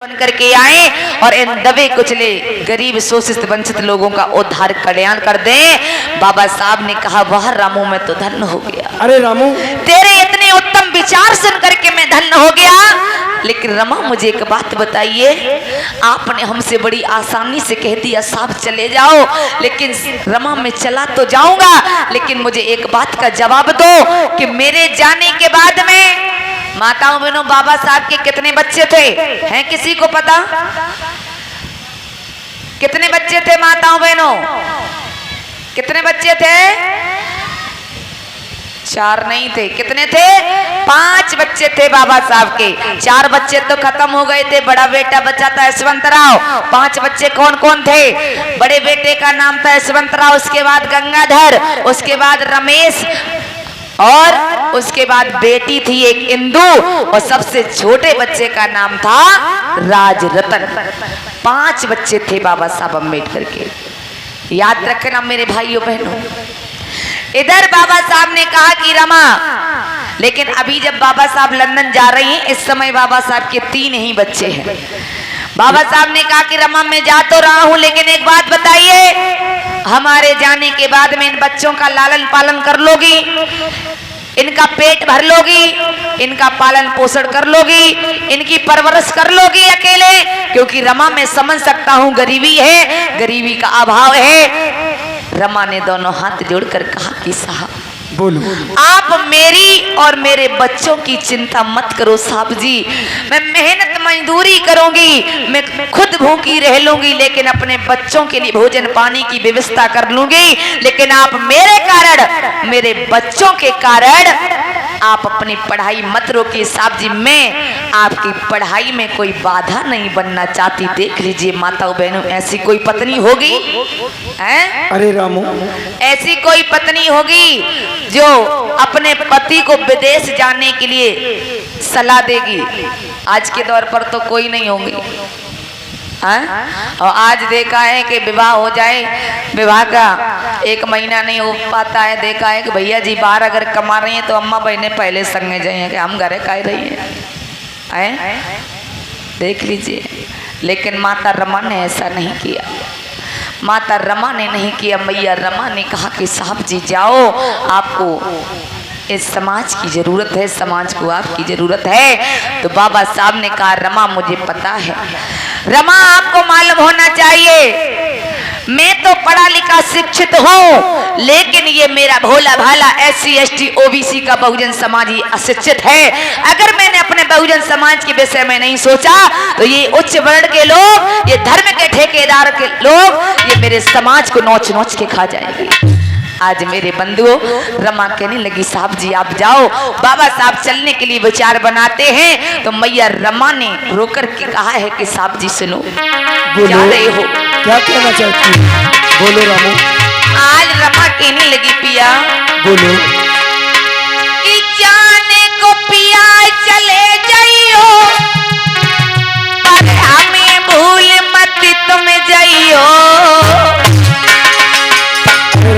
बन करके आए और इन दबे कुचले गरीब शोषित वंचित लोगों का उद्धार कल्याण कर दें। बाबा साहब ने कहा वाह रामू मैं तो धन्य हो गया। अरे रामू तेरे इतने उत्तम विचार सुन करके मैं धन्य हो गया। लेकिन रमा मुझे एक बात बताइए, आपने हमसे बड़ी आसानी से कह दिया साहब चले जाओ, लेकिन रमा मैं चला तो जाऊंगा, लेकिन मुझे एक बात का जवाब दो कि मेरे जाने के बाद में माताओं बहनों बाबा साहब के कितने बच्चे थे? हैं किसी को पता? कितने बच्चे थे माताओं बहनों? कितने बच्चे थे? 4 नहीं थे। कितने थे? 5 बच्चे थे बाबा साहब के। 4 बच्चे तो खत्म हो गए थे। बड़ा बेटा बचा था यशवंतराव। 5 बच्चे कौन कौन थे? बड़े बेटे का नाम था यशवंतराव, उसके बाद गंगाधर, उसके बाद रमेश, और उसके बाद बेटी थी एक इंदु, और सबसे छोटे बच्चे का नाम था राजरतन। 5 बच्चे थे बाबा साहब अम्बेडकर के। याद रखना मेरे भाइयों बहनों। इधर बाबा साहब ने कहा कि रमा, लेकिन अभी जब बाबा साहब लंदन जा रही हैं, इस समय बाबा साहब के 3 ही बच्चे हैं। बाबा साहब ने कहा कि रमा मैं जा तो रहा हूं, लेकिन एक बात बताइए, हमारे जाने के बाद में इन बच्चों का लालन पालन कर लोगी, इनका पेट भर लोगी, इनका पालन पोषण कर लोगी, इनकी परवरिश कर लोगी अकेले? क्योंकि रमा मैं समझ सकता हूं गरीबी है, गरीबी का अभाव है। रमा ने दोनों हाथ जोड़कर कहा कि साहब बोलो, आप मेरी और मेरे बच्चों की चिंता मत करो साहब जी, मैं मेहनत मजदूरी करूंगी, मैं खुद भूखी रह लूंगी, लेकिन अपने बच्चों के लिए भोजन पानी की व्यवस्था कर लूंगी। लेकिन आप मेरे कारण, मेरे बच्चों के कारण आप अपनी पढ़ाई मत रोकिए साहब जी। मैं आपकी पढ़ाई में कोई बाधा नहीं बनना चाहती। देख लीजिए माताओं बहनों, ऐसी कोई पत्नी होगी हैं? अरे रामू ऐसी कोई पत्नी होगी जो अपने पति को विदेश जाने के लिए सलाह देगी? आज के दौर पर तो कोई नहीं होगी। और आज देखा है कि विवाह हो जाए, विवाह का 1 महीना नहीं हो पाता है, देखा है कि भैया जी बाहर अगर कमा रही हैं तो अम्मा बहने पहले संगे जाइए कि हम घरे कह रही हैं। देख लीजिए। लेकिन माता रमा ने ऐसा नहीं किया। माता रमा ने नहीं किया। मैया रमा ने कहा कि साहब जी जाओ, आपको इस समाज की जरूरत है, समाज को आपकी जरूरत है। तो बाबा साहब ने कहा रमा मुझे पता है, रमा आपको मालूम होना चाहिए मैं तो पढ़ा लिखा शिक्षित हूँ, लेकिन ये मेरा भोला भाला SC ST OBC का बहुजन समाज ही अशिक्षित है। अगर मैंने अपने बहुजन समाज के विषय में नहीं सोचा तो ये उच्च वर्ण के लोग, ये धर्म के ठेकेदार के लोग, ये मेरे समाज को नोच नोच के खा जाएंगे। आज मेरे बंधुओं, रमा कहने लगी साहब जी आप जाओ। बाबा साहब चलने के लिए विचार बनाते हैं तो मैया रमा ने रोकर के कहा है कि साहब जी सुनो, जा रहे हो, क्या कहना चाहती है? बोलो रामू। आज रमा कहने लगी पिया, बोलो। कि जाने को पिया चले जाइयो, पर हमें भूल मत तुम जाइयो।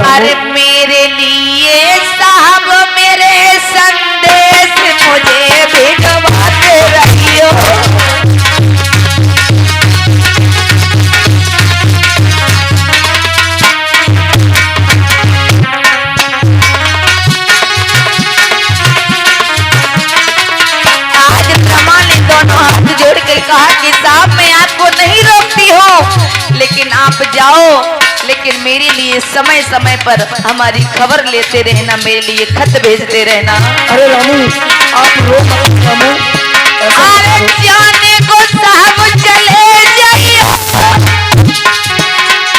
अरे मेरे लिए साहब मेरे संदेश मुझे भिजवाते रहियो। आज रमा ने दोनों हाथ जोड़ कर कहा कि साहब मैं आपको नहीं रोकती हूँ, लेकिन आप जाओ, लेकिन मेरे लिए समय समय पर हमारी खबर लेते रहना, मेरे लिए खत भेजते रहना। अरे रामू आप रो मत रामू। अरे जाने को साहब चले जाइयो,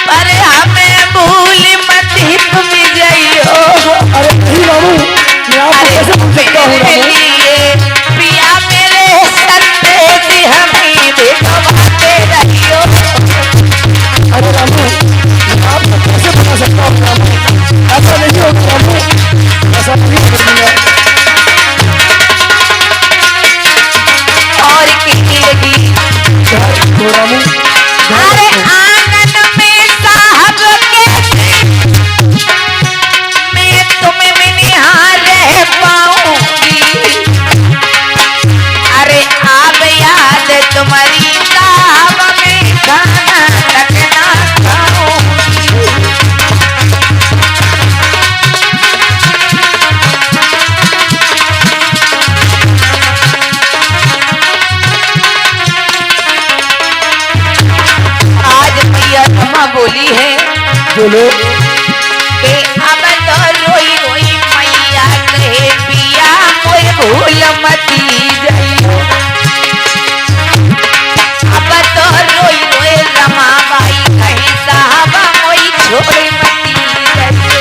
पर हमें भूल मत ही तुम जाइयो। अरे नहीं रामू, मैं आपको कैसे भूल सकता हूँ रामू? पिया मेरे संदेश हमें भिजवाते रहियो। अरे रामू आपको कैसे बता सकता हूँ रामू? ऐसा नहीं होगा रामू, ऐसा नहीं करूँगा। और बोलो के अब तो रोई रोई मैया कहे पिया कोई भूल मती जाइयो। अब तो रोई रोई रमाबाई कहे साहबा कोई छोड़ मती जाइयो।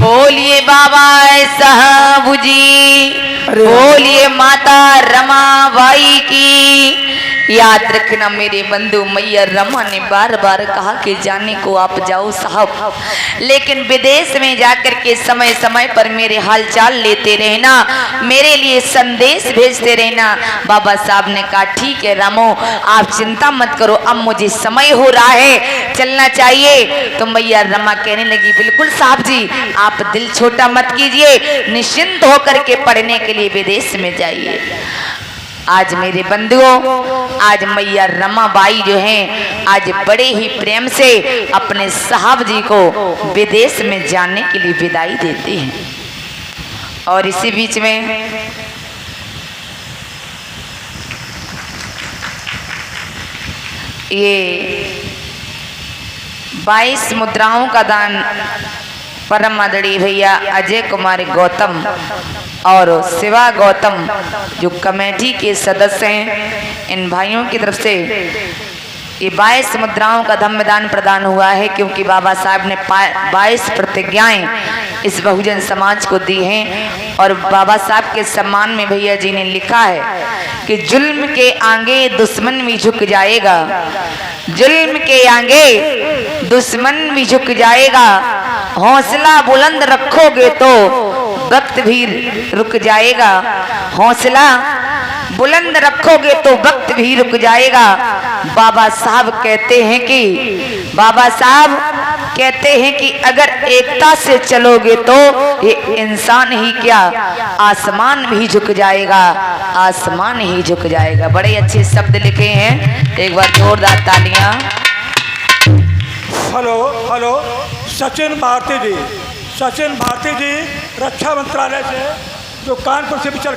बोलिए बाबा साहब जी, बोलिए माता रमाबाई की। याद रखना मेरे बंधु, मैया रमा ने बार बार कहा कि जाने को आप जाओ साहब, लेकिन विदेश में जाकर के समय समय पर मेरे हालचाल लेते रहना, मेरे लिए संदेश भेजते रहना। बाबा साहब ने कहा ठीक है रामो, आप चिंता मत करो, अब मुझे समय हो रहा है, चलना चाहिए। तो मैया रमा कहने लगी बिल्कुल साहब जी, आप दिल छोटा मत कीजिए, निश्चिंत होकर के पढ़ने के लिए विदेश में जाइए। आज मेरे बंधुओं, आज मैया रमाबाई जो हैं, आज बड़े ही प्रेम से अपने साहब जी को विदेश में जाने के लिए विदाई देते हैं। और इसी बीच में ये 22 मुद्राओं का दान परम आदरणीय भैया अजय कुमार गौतम और शिवा गौतम जो कमेटी के सदस्य हैं, इन भाइयों की तरफ से ये 22 मुद्राओं का धम्मदान प्रदान हुआ है, क्योंकि बाबा साहब ने 22 प्रतिज्ञाएं इस बहुजन समाज को दी हैं। और बाबा साहब के सम्मान में भैया जी ने लिखा है कि जुल्म के आगे दुश्मन भी झुक जाएगा, जुल्म के आगे दुश्मन भी झुक जाएगा, हौसला बुलंद रखोगे तो वक्त भी रुक जाएगा, हौसला बुलंद रखोगे तो वक्त भी रुक जाएगा। बाबा साहब कहते हैं कि बाबा साहब कहते हैं कि अगर एकता से चलोगे तो ये इंसान ही क्या, आसमान भी झुक जाएगा, आसमान ही झुक जाएगा। बड़े अच्छे शब्द लिखे हैं, एक बार जोरदार तालियां। हेलो हेलो, सचिन भारती जी, सचिन भारती जी रक्षा मंत्रालय से जो कानपुर से भी चल